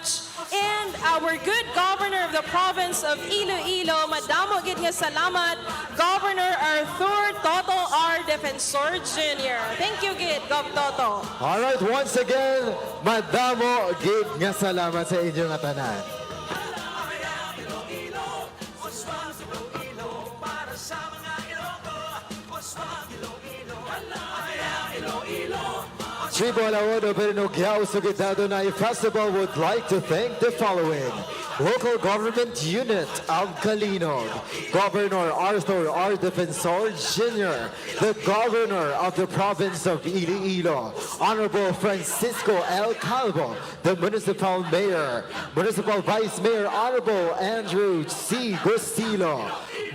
much. And our good governor of the province of Iloilo, madamo gid nga salamat, Governor Arthur Toto R. Defensor Jr. Thank you gid, Gov Toto. All right, once again, madamo gid nga salamat sa inyong tanan. Tribolawono Berinogyaw Sugitado na Festival would like to thank the following. Local Government Unit of Kalinog, Governor Arthur R. Defensor Jr., the Governor of the Province of Iloilo, Honorable Francisco L. Calvo, the Municipal Mayor, Municipal Vice Mayor Honorable Andrew C. Gustilo,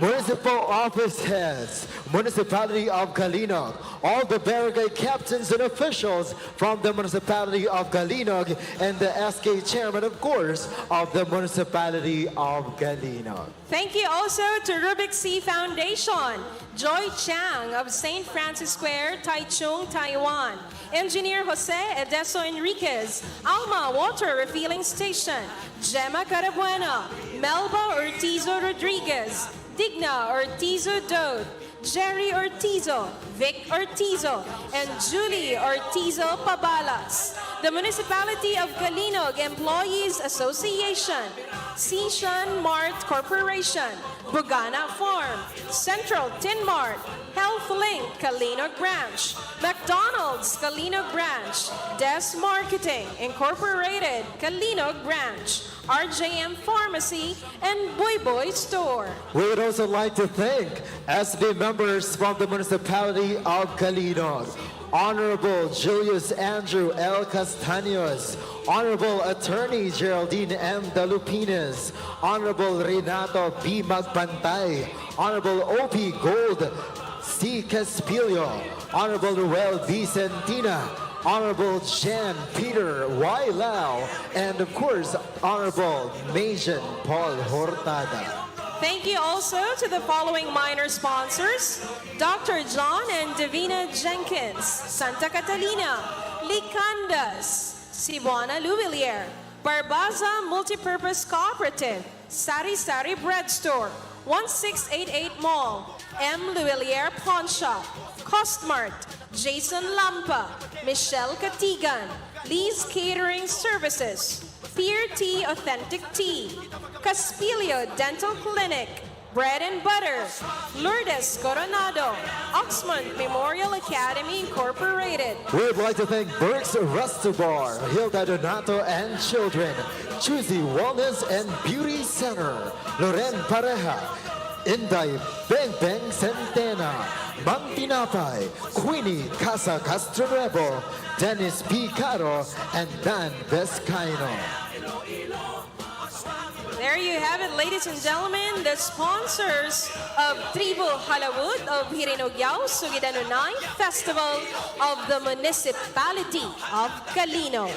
Municipal Office Heads, Municipality of Kalinog, all the barangay captains and officials from the Municipality of Kalinog, and the SK Chairman, of course, of the Municipality of Kalinog. Thank you also to Rubik C Foundation, Joy Chang of St. Francis Square, Taichung, Taiwan, Engineer Jose Edeso Enriquez, Alma Water Refilling Station, Gemma Carabuena, Melba Ortizo Rodriguez, Digna Ortizo Dode, Jerry Ortizo, Vic Ortizo, and Julie Ortizo Pabalas. The Municipality of Kalinog Employees Association, Sishan Mart Corporation, Bugana Farm, Central Tin Mart, Health Link Kalinog Branch, McDonald's Kalinog Branch, Des Marketing Incorporated Kalinog Branch, RJM Pharmacy, and Boy Boy Store. We would also like to thank SB members from the Municipality of Kalinog. Honorable Julius Andrew L. Castaños, Honorable Attorney Geraldine M. Dalupines, Honorable Renato B. Magpantay, Honorable O.P. Gold C. Caspilio, Honorable Ruel B. Centina, Honorable Jan Peter Y. Lau, and of course, Honorable Majan Paul Hortada. Thank you also to the following minor sponsors: Dr. John and Davina Jenkins, Santa Catalina, Licandas, Cebuana Luwilier, Barbaza Multipurpose Cooperative, Sari Sari Bread Store, 1688 Mall, M. Luwilier Pawn Shop, Costmart, Jason Lampa, Michelle Katigan, Lee's Catering Services, Pier Tea Authentic Tea, Caspilio Dental Clinic, Bread and Butter, Lourdes Coronado, Oxmont Memorial Academy Incorporated. We would like to thank Burke's Resto Bar, Hilda Donato and Children, Choosy Wellness and Beauty Center, Loren Pareja, Inday Beng Beng Centena, Mang Tinapay, Queenie Casa Castronuevo, Dennis P. Caro, and Dan Vescaino. There you have it, ladies and gentlemen, the sponsors of Tribu Halawud of Hirinogyaw Sugidanunay Festival of the Municipality of Kalinog.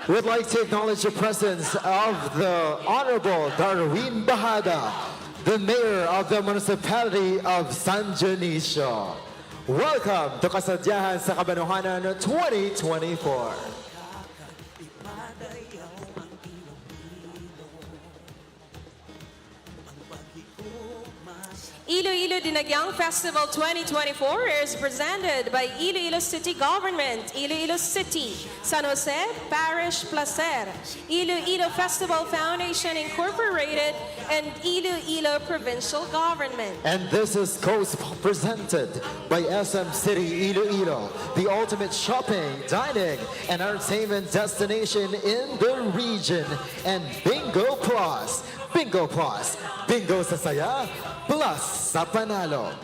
We'd like to acknowledge the presence of the Honorable Darwin Bahada, the Mayor of the Municipality of San Dionisio. Welcome to Kasadyahan sa Kabanwahanan 2024. Iloilo Dinagyang Festival 2024 is presented by Iloilo City Government, Iloilo City, San Jose Parish Placer, Iloilo Festival Foundation Incorporated, and Iloilo Provincial Government. And this is co-presented by SM City Iloilo, the ultimate shopping, dining, and entertainment destination in the region, and Bingo Plus. Bingo Plus. Bingo sa saya, plus sa panalo.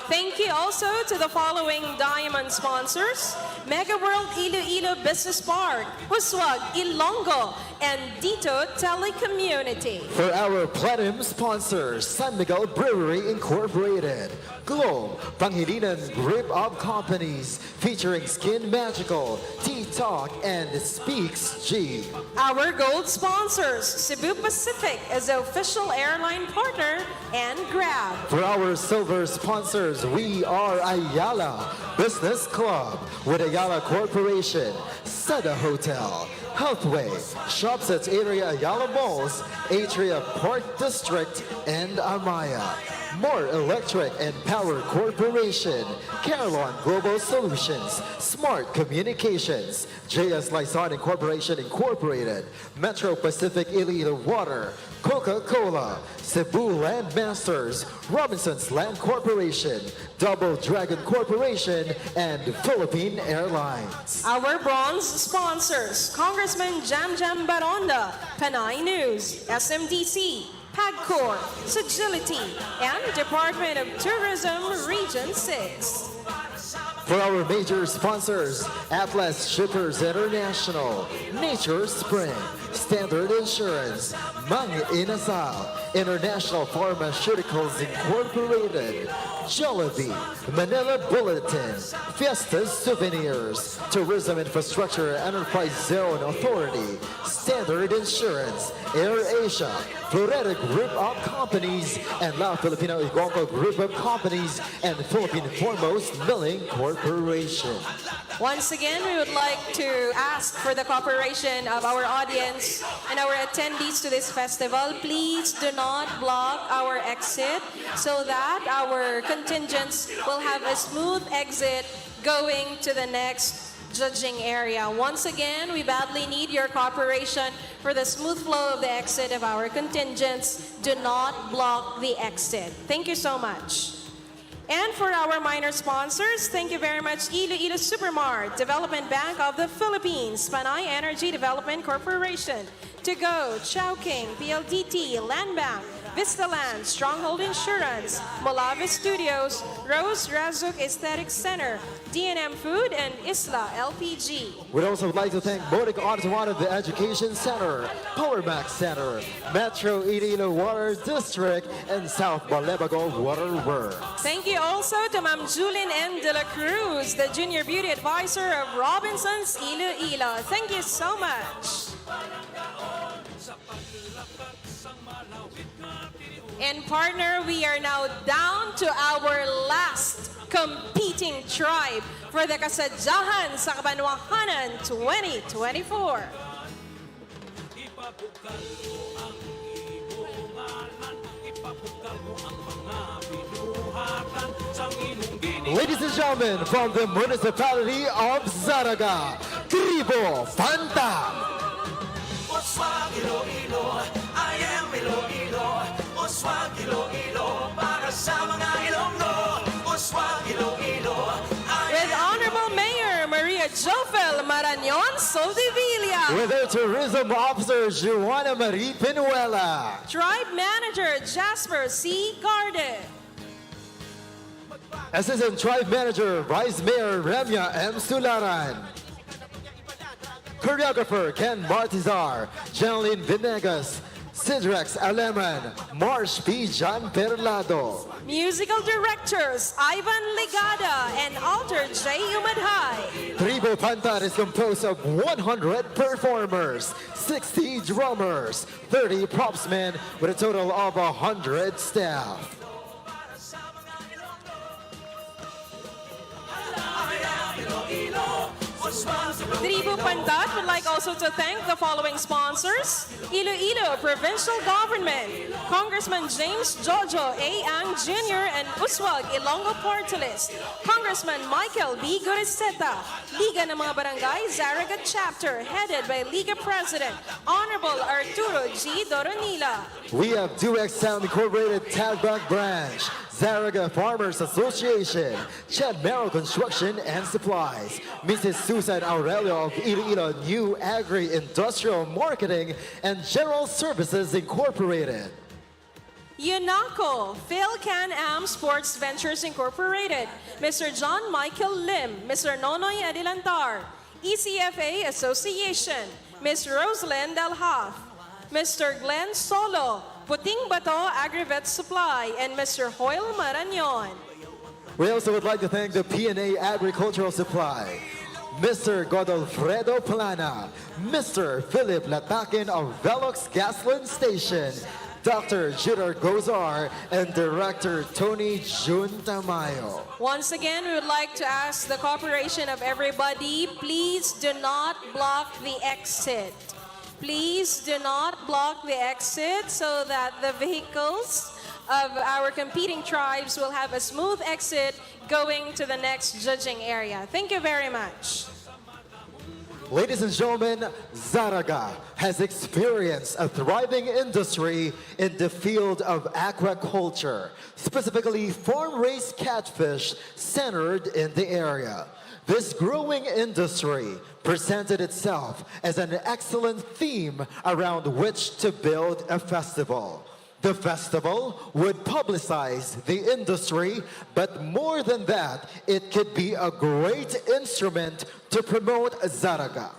Thank you also to the following diamond sponsors: Mega World Iloilo Business Park, Uswag, Ilonggo, and Dito Telecommunity. For our platinum sponsors, San Miguel Brewery Incorporated, Globe, Pangilinan Group of Companies, featuring Skin Magical, T-Talk, and Speaks G. Our gold sponsors, Cebu Pacific is the official airline partner and Grab. For our silver sponsors, we are Ayala Business Club with Ayala Corporation, Sada Hotel, Healthway, shops at area Ayala Malls, Atria Park District, and Amaya. More Electric and Power Corporation, Carolon Global Solutions, Smart Communications, JS Lison Incorporation Incorporated, Metro Pacific Iloilo Water, Coca-Cola, Cebu Land Masters, Robinson's Land Corporation, Double Dragon Corporation, and Philippine Airlines. Our bronze sponsors, Congressman Jam Jam Baronda, Panay News, SMDC, PAGCOR, Sagility, and Department of Tourism Region 6. For our major sponsors, Atlas Shippers International, Nature Spring, Standard Insurance, Mang Inasal, International Pharmaceuticals Incorporated, Jollibee, Manila Bulletin, Fiesta Souvenirs, Tourism Infrastructure Enterprise Zone Authority, Standard Insurance, Air Asia, Florida Group of Companies, and La Filipino Igonco Group of Companies, and Philippine Foremost Milling Corporation. Once again, we would like to ask for the cooperation of our audience and our attendees to this festival. Please do not block our exit so that our contingents will have a smooth exit going to the next judging area. Once again, we badly need your cooperation for the smooth flow of the exit of our contingents. Do not block the exit. Thank you so much. And for our minor sponsors, thank you very much Iloilo Supermart, Development Bank of the Philippines, Panay Energy Development Corporation, To Go, Chowking, PLDT, Land Bank, Vista Land, Stronghold Insurance, Molave Studios, Rose Razuk Aesthetic Center, D&M Food, and Isla LPG. We'd also like to thank Botic Autawan of the Education Center, Powermax Center, Metro Iloilo Water District, and South Balebago Water Works. Thank you also to Ma'am Julin N. De La Cruz, the Junior Beauty Advisor of Robinson's Iloilo. Thank you so much. And partner, we are now down to our last competing tribe for the Kasadyahan sa Kabanwahanan 2024. Ladies and gentlemen, from the municipality of Zaraga, Tribo Fanta. Oswag Iloilo, I am Iloilo. Oswag Iloilo, para sa mga Ilonggo. Oswag Iloilo, With Honorable Mayor Maria Jofel Marañon Soldevilla. With our tourism officer, Juana Marie Pinuela. Tribe Manager Jasper C. Garde. Assistant Tribe Manager, Vice Mayor Remya M. Sularan. Choreographer Ken Martizar, Janeline Venegas, Sidrex Aleman, Marsh P. John Perlado. Musical Directors Ivan Ligada and Alter J. Umadhay. Tribo Pantar is composed of 100 performers, 60 drummers, 30 propsmen, with a total of 100 staff. Tribu Pantat would like also to thank the following sponsors: Iloilo Provincial Government, Congressman James Jojo A. Ang Jr. and Uswag Ilonggo Party List, Congressman Michael B. Guriseta, Liga ng mga Barangay Zaraga Chapter, headed by Liga President Honorable Arturo G. Doronila. We have Duex Sound Incorporated Tagback Branch, Zaraga Farmers Association, Chad Merrill Construction and Supplies, Mrs. Susan Aurelio of Iloilo New Agri-Industrial Marketing and General Services Incorporated. UNACO, Phil-Can-Am Sports Ventures Incorporated, Mr. John Michael Lim, Mr. Nonoy Adilantar, ECFA Association, Ms. Rosalind Dalhaf, Mr. Glenn Solo, Puting Bato Agrivet Supply, and Mr. Hoyle Marañon. We also would like to thank the P&A Agricultural Supply, Mr. Godolfredo Plana, Mr. Philip Latakin of Velox Gasoline Station, Dr. Judar Gozar, and Director Tony Jun Tamayo. Once again, we would like to ask the cooperation of everybody, please do not block the exit. Please do not block the exit so that the vehicles of our competing tribes will have a smooth exit going to the next judging area. Thank you very much. Ladies and gentlemen, Zaraga has experienced a thriving industry in the field of aquaculture, specifically farm-raised catfish centered in the area. This growing industry presented itself as an excellent theme around which to build a festival. The festival would publicize the industry, but more than that, it could be a great instrument to promote Zaraga.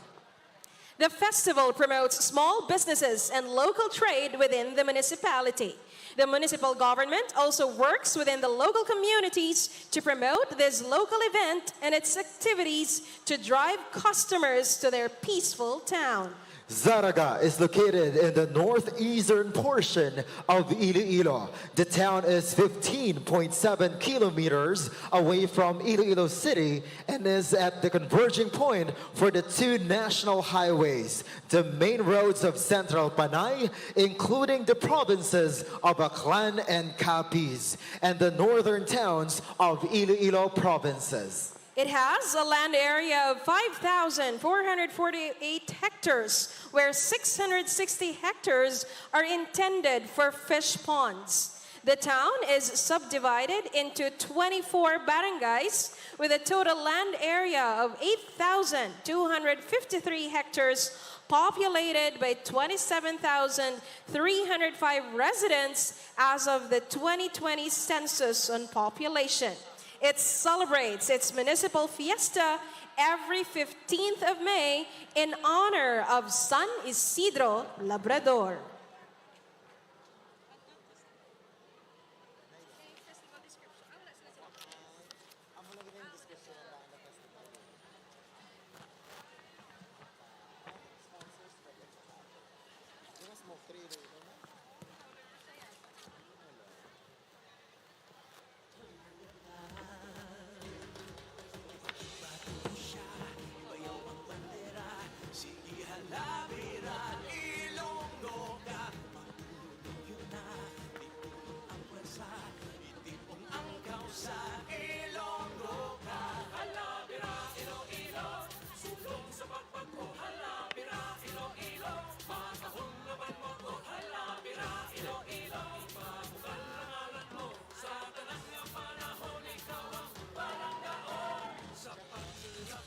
The festival promotes small businesses and local trade within the municipality. The municipal government also works within the local communities to promote this local event and its activities to drive customers to their peaceful town. Zaraga is located in the northeastern portion of Iloilo. The town is 15.7 kilometers away from Iloilo City and is at the converging point for the two national highways, the main roads of Central Panay, including the provinces of Aklan and Capiz, and the northern towns of Iloilo provinces. It has a land area of 5,448 hectares, where 660 hectares are intended for fish ponds. The town is subdivided into 24 barangays with a total land area of 8,253 hectares, populated by 27,305 residents as of the 2020 census on population. It celebrates its municipal fiesta every 15th of May in honor of San Isidro Labrador.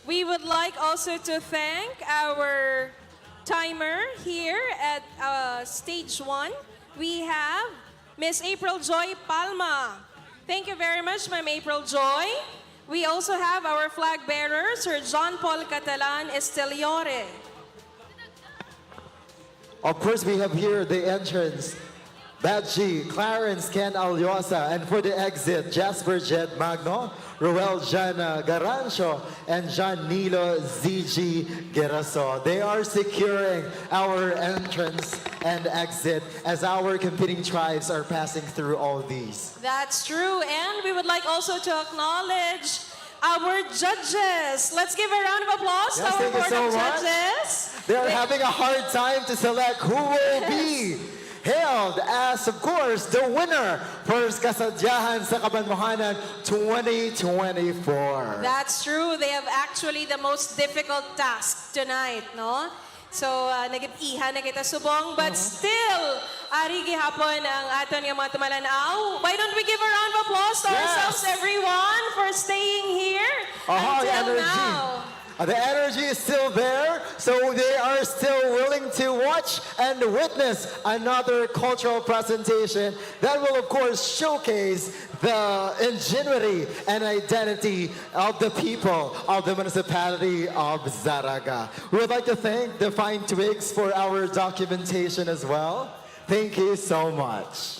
We would like also to thank our timer here at stage 1. We have Miss April Joy Palma. Thank you very much, Ma'am April Joy. We also have our flag bearer, Sir John Paul Catalan Esteliore. Of course, we have here the entrance, Badji, Clarence Ken Alyosa, and for the exit, Jasper Jed Magno, Ruel Jana Garancio, and John Nilo ZG Geraso. They are securing our entrance and exit as our competing tribes are passing through all these. That's true, and we would like also to acknowledge our judges. Let's give a round of applause to Yes, our thank you board so of much. judges. They are having a hard time to select who will be hailed as, of course, the winner for Kasadyahan sa Kabanwahanan 2024. That's true. They have actually the most difficult task tonight, no? So, nag-iha na kita subong, but still, ari gihapon ang aton nga mga tumalanaw. Why don't we give a round of applause to ourselves, everyone, for staying here until now. The energy is still there, so they are still willing to watch and witness another cultural presentation that will, of course, showcase the ingenuity and identity of the people of the municipality of Zaraga. We would like to thank the Fine Twigs for our documentation as well. Thank you so much.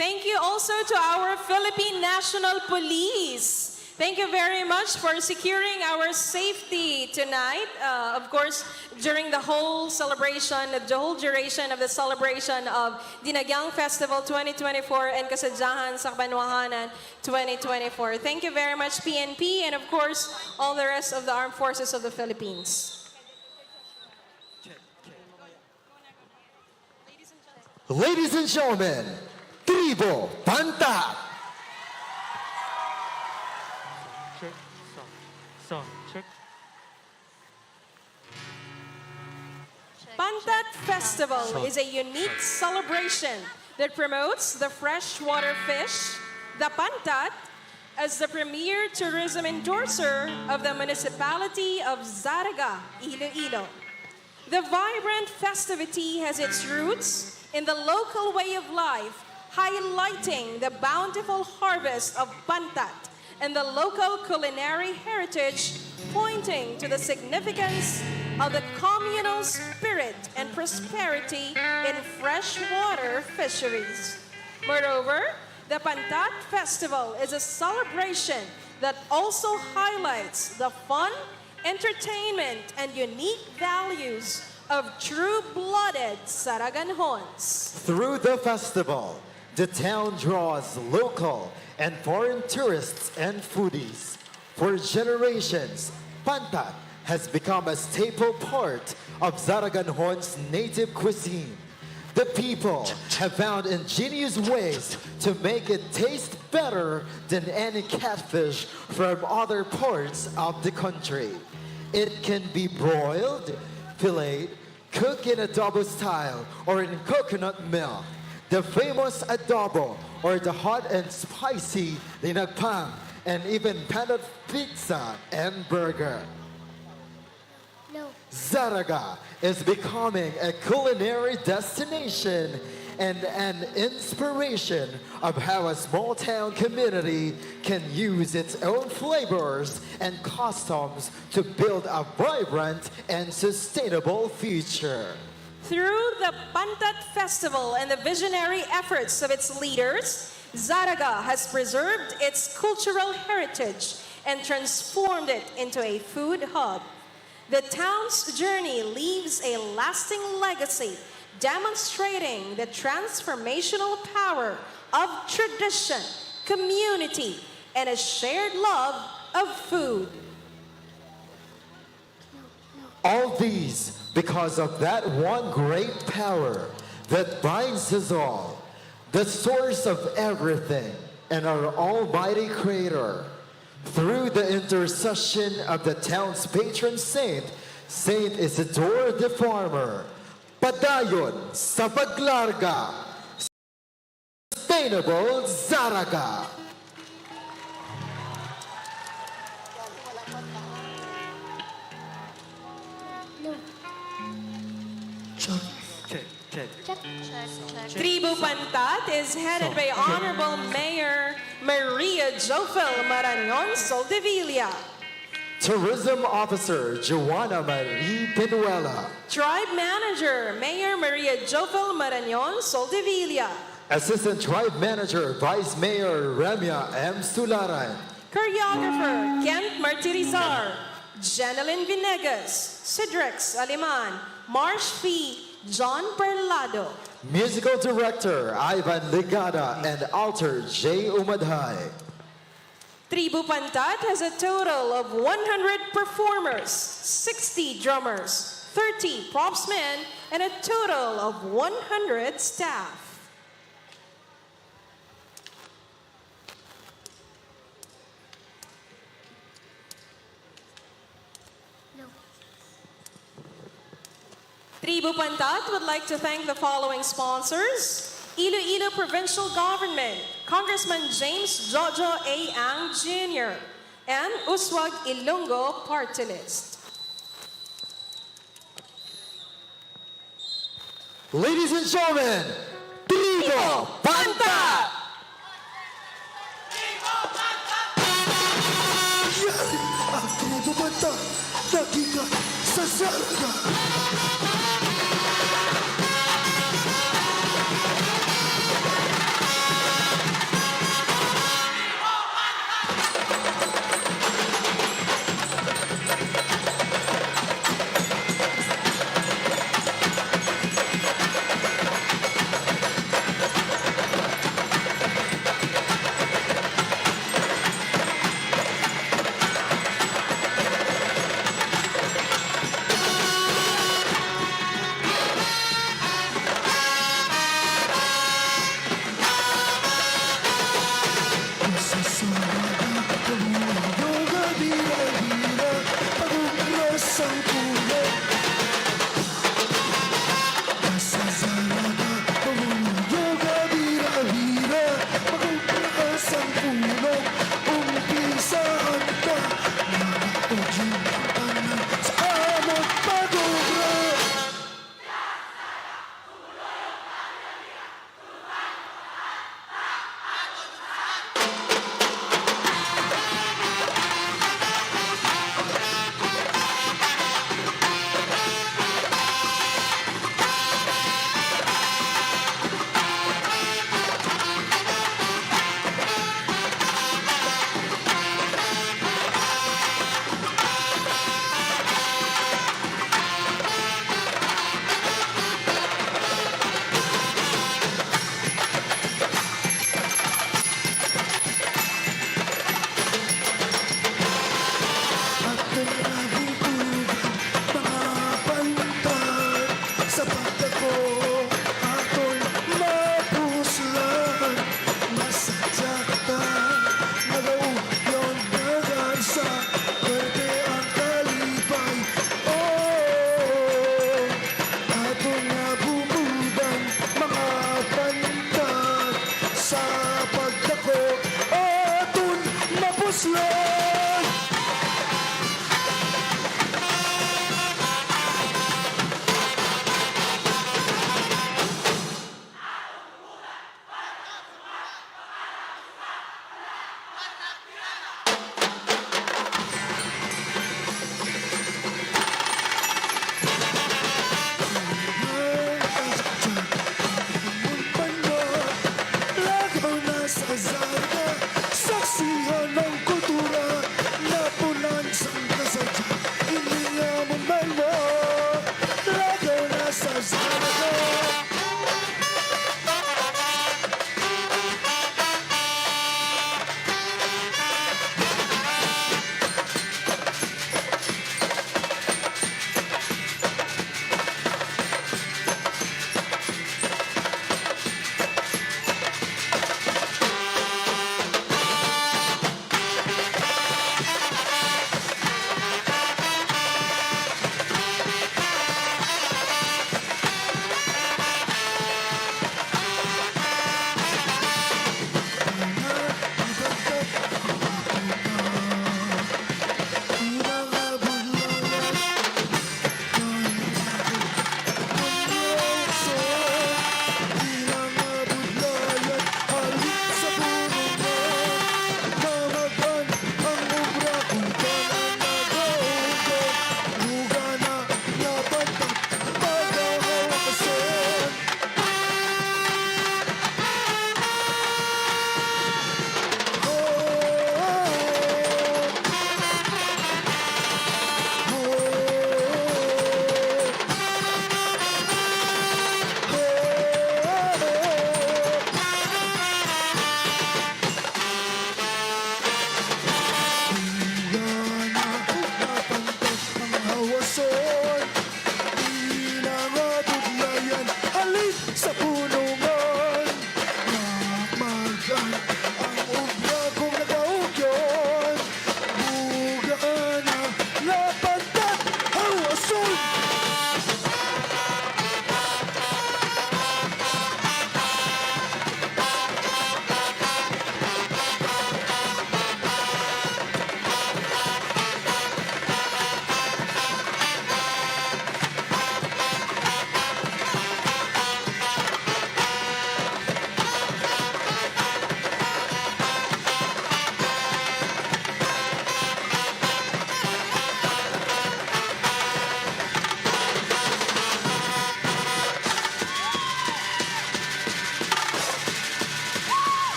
Thank you also to our Philippine National Police. Thank you very much for securing our safety tonight. Of course, during the whole celebration, the whole duration of the celebration of Dinagyang Festival 2024 and Kasadyahan sa Kabanwahanan 2024. Thank you very much, PNP, and of course, all the rest of the Armed Forces of the Philippines. Ladies and gentlemen, Tribo Pantat! Check, sound, check. Pantat Festival is a unique celebration that promotes the freshwater fish, the pantat, as the premier tourism endorser of the municipality of Zaraga, Iloilo. The vibrant festivity has its roots in the local way of life, highlighting the bountiful harvest of pantat and the local culinary heritage, pointing to the significance of the communal spirit and prosperity in freshwater fisheries. Moreover, the Pantat Festival is a celebration that also highlights the fun, entertainment, and unique values of true-blooded Saraganhons. Through the festival, the town draws local and foreign tourists and foodies. For generations, pantat has become a staple part of Zaraganhon's native cuisine. The people have found ingenious ways to make it taste better than any catfish from other parts of the country. It can be broiled, filleted, cooked in adobo style or in coconut milk. The famous adobo or the hot and spicy linagpang and even panat pizza and burger. Zaraga is becoming a culinary destination and an inspiration of how a small town community can use its own flavors and customs to build a vibrant and sustainable future. Through the Pantat Festival and the visionary efforts of its leaders, Zaraga has preserved its cultural heritage and transformed it into a food hub. The town's journey leaves a lasting legacy, demonstrating the transformational power of tradition, community, and a shared love of food. All these because of that one great power that binds us all, the source of everything, and our almighty creator. Through the intercession of the town's patron saint, Saint Isidore the Farmer, padayon sa paglarga, Sustainable Zaraga. Check. Tribu Pantat is headed by Honorable Mayor Maria Jofel Marañon Soldevilla. Tourism Officer Joanna Marie Penuela. Tribe Manager Mayor Maria Jofel Marañon Soldevilla. Assistant Tribe Manager Vice Mayor Remya M. Sularan. Choreographer Kent Martirizar. Jeneline Vinegas. Sidrex Aliman. Marsh P. John Perlado. Musical Director Ivan Ligada and Alter J. Umadhay. Tribu Pantat has a total of 100 performers, 60 drummers, 30 propsmen, and a total of 100 staff. Tribu Pantat would like to thank the following sponsors: Iloilo Provincial Government, Congressman James Jojo A. Ang Jr., and Uswag Ilonggo Party List. Ladies and gentlemen, Tribo Pantat! Ang Tribo Pantat, nakika sa Zaraga.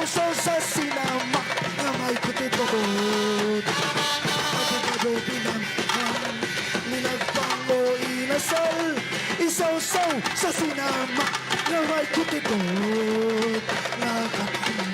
Isaw-saw sa sinama na may kutit-kutot. Pagkakado pinamhan, linagpang o inasal. Isaw-saw sa sinama na may kutit-kutot. Nakatingin.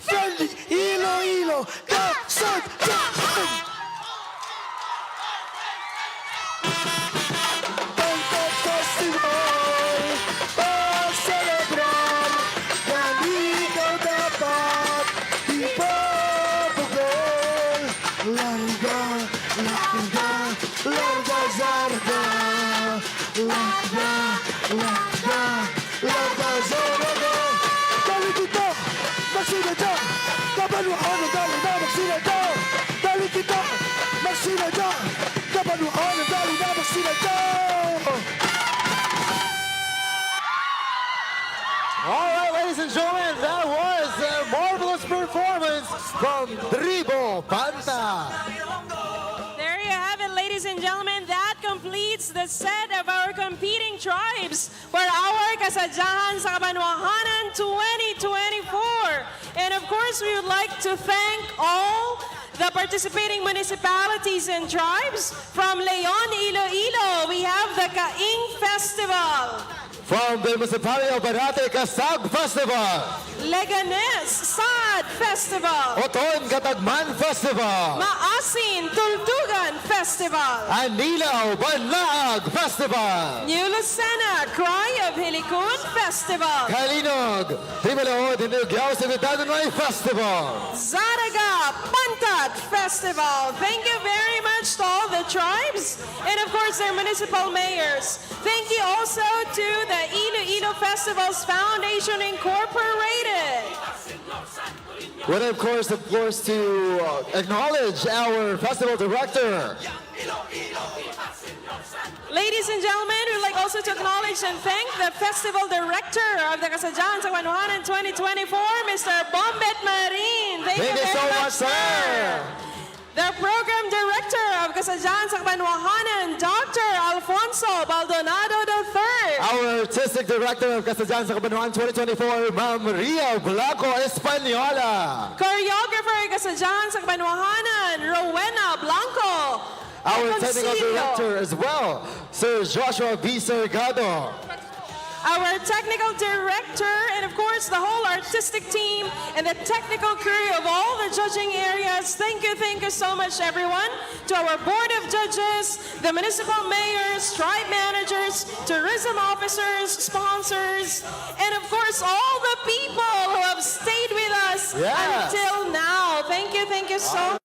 Friendly, Iloilo, Kasadyahan! Bangkok Festival, pag-celebrar, yan ikaw dapat ipapagol. Larga, larga, larga, zarga. Larga, larga, larga, zarga. Dali dito, magsinadya, Kabanwahanan, dali na magsinadya. Dali dito, magsinadya, Kabanwahanan, dali na magsinadya. All right, ladies and gentlemen, that was a marvelous performance from Tribo Panta. There you have it, ladies and gentlemen. That completes the set of our competing tribes for our Kasadyahan sa Kabanwahanan 2024. And of course, we would like to thank all the participating municipalities and tribes. From Leon, Iloilo, we have the Kaing Festival. From the municipality of Barate, Kasag Festival. Leganes, Sad Festival. Oton Katagman Festival. Maasin, Tultugan Festival. Anilaw Banlaag Festival. New Lucena, Cry of Hilikun Festival. Kalinog, Timalaod, Inugyaw Sibitado Noy Festival. Zaraga, Pantat Festival. Thank you very much to all the tribes and of course their municipal mayors. Thank you also to the Iloilo Festivals Foundation Incorporated. Well, of course, to acknowledge our festival director. Ladies and gentlemen, we'd like also to acknowledge and thank the festival director of the Kasadyahan sa Kabanwahanan 2024, Mr. Bombet Marin. Thank you Thank you very so much, much, sir. The program director of Kasadyahan sa Kabanwahanan, Dr. Alfonso Baldonado III. Our artistic director of Kasadyahan sa Kabanwahanan 2024, Ma'am Ria Blanco Española. Choreographer of Kasadyahan sa Kabanwahanan, Rowena Blanco. Our technical Consilio. director as well, Sir Joshua B. Sergado. Our technical director, and of course the whole artistic team and the technical crew of all the judging areas. Thank you so much, everyone. To our board of judges, the municipal mayors, tribe managers, tourism officers, sponsors, and of course all the people who have stayed with us Yes. until now. Thank you so much.